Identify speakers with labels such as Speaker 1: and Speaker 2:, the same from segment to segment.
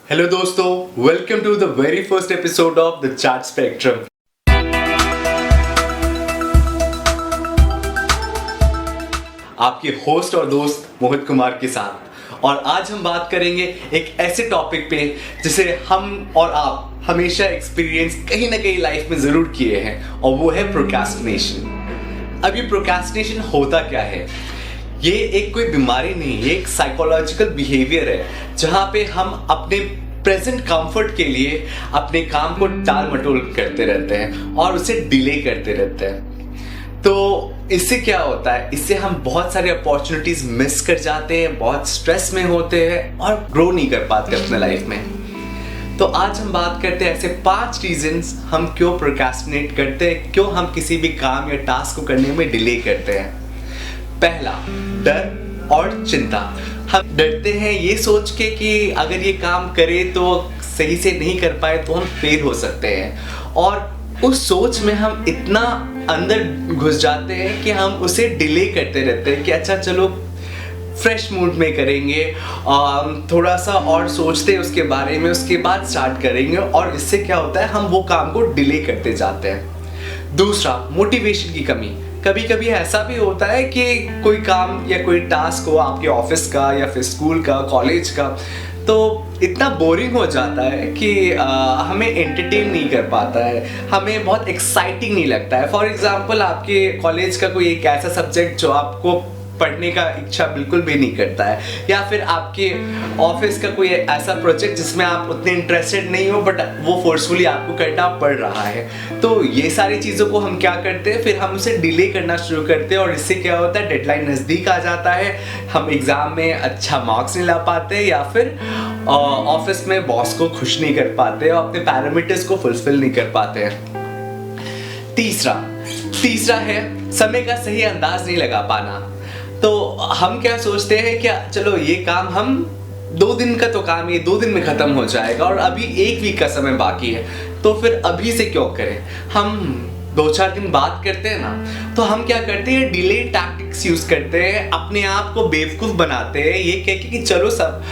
Speaker 1: Hello दोस्तों, welcome to the very first episode of the chart spectrum. आपके host और दोस्त मोहित कुमार के साथ। और आज हम बात करेंगे एक ऐसे टॉपिक पे जिसे हम और आप हमेशा एक्सपीरियंस कहीं ना कहीं लाइफ में जरूर किए हैं, और वो है प्रोक्रास्टिनेशन। अब ये प्रोक्रास्टिनेशन होता क्या है? ये एक कोई बीमारी नहीं, ये एक साइकोलॉजिकल बिहेवियर है जहाँ पे हम अपने प्रेजेंट कंफर्ट के लिए अपने काम को टाल मटोल करते रहते हैं और उसे डिले करते रहते हैं। तो इससे क्या होता है? इससे हम बहुत सारे अपॉर्चुनिटीज मिस कर जाते हैं, बहुत स्ट्रेस में होते हैं और ग्रो नहीं कर पाते अपने लाइफ में। तो आज हम बात करते हैं ऐसे 5 रीजंस हम क्यों प्रोक्रास्टिनेट करते हैं, क्यों हम किसी भी काम या टास्क को करने में डिले करते हैं। पहला, डर और चिंता। हम डरते हैं ये सोच के कि अगर ये काम करें तो सही से नहीं कर पाए तो हम फेल हो सकते हैं, और उस सोच में हम इतना अंदर घुस जाते हैं कि हम उसे डिले करते रहते हैं कि अच्छा चलो फ्रेश मूड में करेंगे, थोड़ा सा और सोचते हैं उसके बारे में, उसके बाद स्टार्ट करेंगे। और इससे क्या होता है, हम वो काम को डिले करते जाते हैं। दूसरा, मोटिवेशन की कमी। कभी कभी ऐसा भी होता है कि कोई काम या कोई टास्क हो आपके ऑफिस का या फिर स्कूल का, कॉलेज का, तो इतना बोरिंग हो जाता है कि हमें एंटरटेन नहीं कर पाता है, हमें बहुत एक्साइटिंग नहीं लगता है। फॉर एग्जांपल, आपके कॉलेज का कोई एक ऐसा सब्जेक्ट जो आपको पढ़ने का इच्छा बिल्कुल भी नहीं करता है, या फिर आपके ऑफिस का कोई ऐसा प्रोजेक्ट जिसमें आप उतने इंटरेस्टेड नहीं हो बट वो फोर्सफुली आपको करना पड़ रहा है। तो ये सारी चीज़ों को हम क्या करते हैं, फिर हम उसे डिले करना शुरू करते हैं, और इससे क्या होता है, डेडलाइन नज़दीक आ जाता है, हम एग्ज़ाम में अच्छा मार्क्स नहीं ला पाते, या फिर ऑफिस में बॉस को खुश नहीं कर पाते और अपने पैरामीटर्स को फुलफिल नहीं कर पाते हैं। तीसरा है समय का सही अंदाज नहीं लगा पाना। तो हम क्या सोचते हैं, क्या चलो ये काम हम 2 दिन का तो काम ये 2 दिन में खत्म हो जाएगा और अभी 1 वीक का समय बाकी है, तो फिर अभी से क्यों करें, हम 2-4 दिन बात करते हैं ना। तो हम क्या करते हैं, डिले टैक्टिक्स यूज करते हैं, अपने आप को बेवकूफ बनाते हैं ये कह के कि चलो सब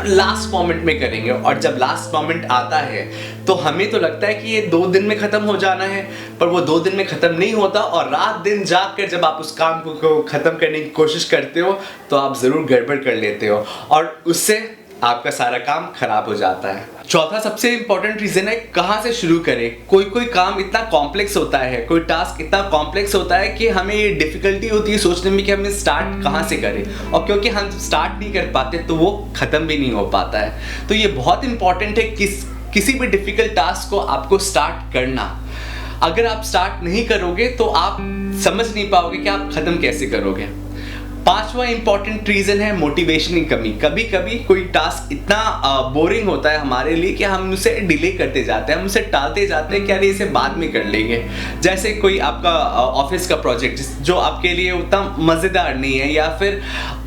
Speaker 1: लास्ट मोमेंट में करेंगे। और जब लास्ट मोमेंट आता है तो हमें तो लगता है कि ये 2 दिन में खत्म हो जाना है, पर वो 2 दिन में खत्म नहीं होता, और रात दिन जाग कर जब आप उस काम को खत्म करने की कोशिश करते हो तो आप जरूर गड़बड़ कर लेते हो, और उससे आपका सारा काम खराब हो जाता है। चौथा सबसे इंपॉर्टेंट रीजन है, कहाँ से शुरू करें। कोई काम इतना कॉम्प्लेक्स होता है, कोई टास्क इतना कॉम्प्लेक्स होता है कि हमें ये डिफिकल्टी होती है सोचने में कि हमें स्टार्ट कहाँ से करें, और क्योंकि हम स्टार्ट नहीं कर पाते तो वो खत्म भी नहीं हो पाता है। तो ये बहुत इंपॉर्टेंट है किसी भी डिफिकल्ट टास्क को आपको स्टार्ट करना। अगर आप स्टार्ट नहीं करोगे तो आप समझ नहीं पाओगे कि आप खत्म कैसे करोगे। 5वां इंपॉर्टेंट रीजन है मोटिवेशन की कमी। कभी कभी कोई टास्क इतना बोरिंग होता है हमारे लिए कि हम उसे डिले करते जाते हैं, हम उसे टालते जाते हैं कि अरे इसे बाद में कर लेंगे। जैसे कोई आपका ऑफिस का प्रोजेक्ट जो आपके लिए उतना मज़ेदार नहीं है, या फिर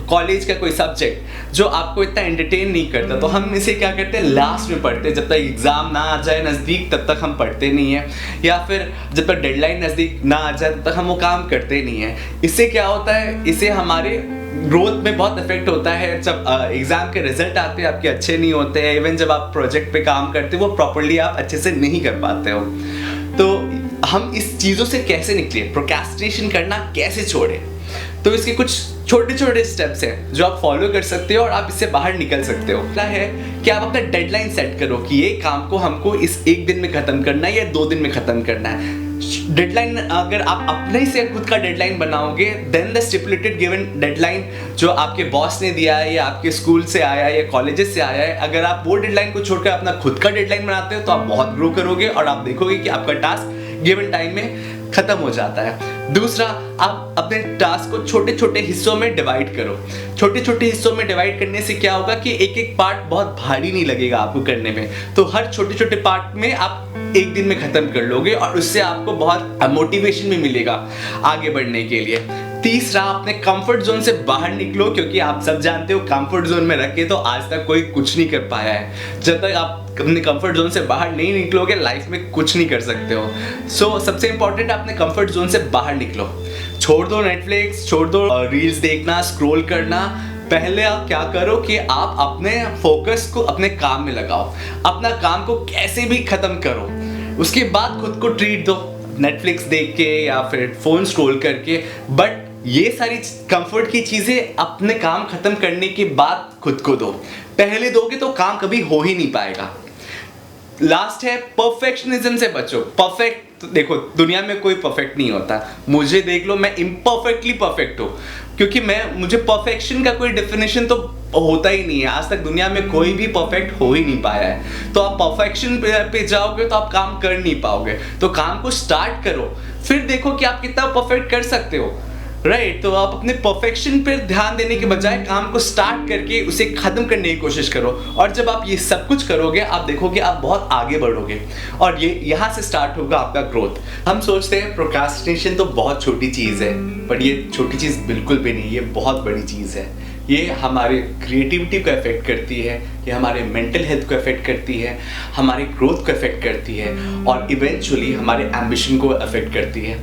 Speaker 1: कॉलेज का कोई सब्जेक्ट जो आपको इतना एंटरटेन नहीं करता, तो हम इसे क्या करते हैं, लास्ट में पढ़ते हैं। जब तक एग्जाम ना आ जाए नज़दीक तब तक हम पढ़ते नहीं हैं, या फिर जब तक डेडलाइन नज़दीक ना आ जाए तब तक हम वो काम करते नहीं हैं। इससे क्या होता है, इससे हमारे ग्रोथ में बहुत इफेक्ट होता है। जब एग्जाम के रिजल्ट आते हैं आपके अच्छे नहीं होते हैं, इवन जब आप प्रोजेक्ट पे काम करते हो वो प्रॉपर्ली आप अच्छे से नहीं कर पाते हो। तो हम इस चीज़ों से कैसे निकले, प्रोक्रास्टिनेशन करना कैसे छोड़े? तो इसके कुछ छोटे छोटे स्टेप्स हैं जो आप फॉलो कर सकते हो और आप इससे बाहर निकल सकते हो। क्या है कि आप अपना डेडलाइन सेट करो कि ये काम को हमको इस 1 दिन में खत्म करना है या 2 दिन में खत्म करना है। डेडलाइन अगर आप अपने से खुद का डेडलाइन बनाओगे, then the stipulated given deadline जो आपके बॉस ने दिया है या आपके स्कूल से आया है या कॉलेजेस से आया है, अगर आप वो डेडलाइन को छोड़कर अपना खुद का डेडलाइन बनाते हो तो आप बहुत ग्रो करोगे और आप देखोगे कि आपका टास्क गिवन टाइम में खत्म हो जाता है। दूसरा, आप अपने टास्क को छोटे छोटे हिस्सों में डिवाइड करो। छोटे छोटे हिस्सों में डिवाइड करने से क्या होगा कि एक एक पार्ट बहुत भारी नहीं लगेगा आपको करने में, तो हर छोटे छोटे पार्ट में आप 1 दिन में खत्म कर लोगे और उससे आपको बहुत मोटिवेशन भी मिलेगा आगे बढ़ने के लिए। तीसरा, अपने कंफर्ट जोन से बाहर निकलो, क्योंकि आप सब जानते हो कंफर्ट जोन में रख के तो आज तक कोई कुछ नहीं कर पाया है। जब तक आप अपने कंफर्ट जोन से बाहर नहीं निकलोगे लाइफ में कुछ नहीं कर सकते हो। सो सबसे इंपॉर्टेंट, अपने कंफर्ट जोन से बाहर निकलो। छोड़ दो नेटफ्लिक्स, छोड़ दो रील्स देखना, स्क्रॉल करना, पहले आप क्या करो कि आप अपने फोकस को अपने काम में लगाओ, अपना काम को कैसे भी खत्म करो, उसके बाद खुद को ट्रीट दो नेटफ्लिक्स देख के या फिर फोन स्क्रॉल करके। बट ये सारी कंफर्ट की चीजें अपने काम खत्म करने के बाद खुद को दो, पहले दोगे तो काम कभी हो ही नहीं पाएगा। लास्ट है परफेक्शनिज्म से बचो। परफेक्ट तो देखो, दुनिया में कोई परफेक्ट नहीं होता, मुझे देख लो, मैं इम्परफेक्टली परफेक्ट हूँ, क्योंकि मुझे परफेक्शन का कोई डेफिनेशन तो होता ही नहीं है। आज तक दुनिया में कोई भी परफेक्ट हो ही नहीं पाया है। तो आप परफेक्शन पे जाओगे तो आप काम कर नहीं पाओगे। तो काम को स्टार्ट करो, फिर देखो कि आप कितना परफेक्ट कर सकते हो, राइट। तो आप अपने परफेक्शन पर ध्यान देने के बजाय काम को स्टार्ट करके उसे खत्म करने की कोशिश करो। और जब आप ये सब कुछ करोगे, आप देखोगे आप बहुत आगे बढ़ोगे, और ये यहाँ से स्टार्ट होगा आपका ग्रोथ। हम सोचते हैं प्रोक्रास्टिनेशन तो बहुत छोटी चीज़ है, पर ये छोटी चीज़ बिल्कुल भी नहीं, ये बहुत बड़ी चीज़ है। ये हमारे क्रिएटिविटी को अफेक्ट करती है, ये हमारे मेंटल हेल्थ को अफेक्ट करती है, हमारे ग्रोथ को अफेक्ट करती है, और इवेंचुअली हमारे एम्बिशन को अफेक्ट करती है।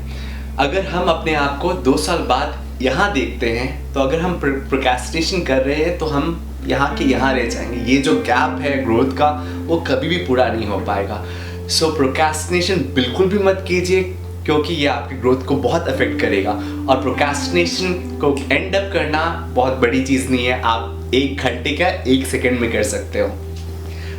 Speaker 1: अगर हम अपने आप को 2 साल बाद यहाँ देखते हैं, तो अगर हम प्रोक्रेस्टिनेशन कर रहे हैं तो हम यहाँ के यहाँ रह जाएंगे। ये जो गैप है ग्रोथ का, वो कभी भी पूरा नहीं हो पाएगा। सो प्रोक्रेस्टिनेशन बिल्कुल भी मत कीजिए, क्योंकि ये आपकी ग्रोथ को बहुत अफेक्ट करेगा। और प्रोक्रेस्टिनेशन को एंड अप करना बहुत बड़ी चीज़ नहीं है, आप 1 घंटे का 1 सेकेंड में कर सकते हो।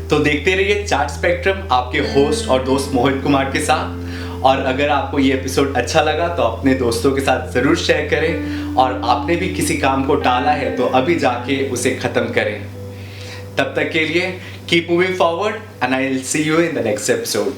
Speaker 1: तो देखते रहिए चार्ट स्पेक्ट्रम आपके होस्ट और दोस्त मोहित कुमार के साथ। और अगर आपको ये एपिसोड अच्छा लगा तो अपने दोस्तों के साथ ज़रूर शेयर करें, और आपने भी किसी काम को टाला है तो अभी जाके उसे ख़त्म करें। तब तक के लिए keep moving forward and I will see you in the next episode.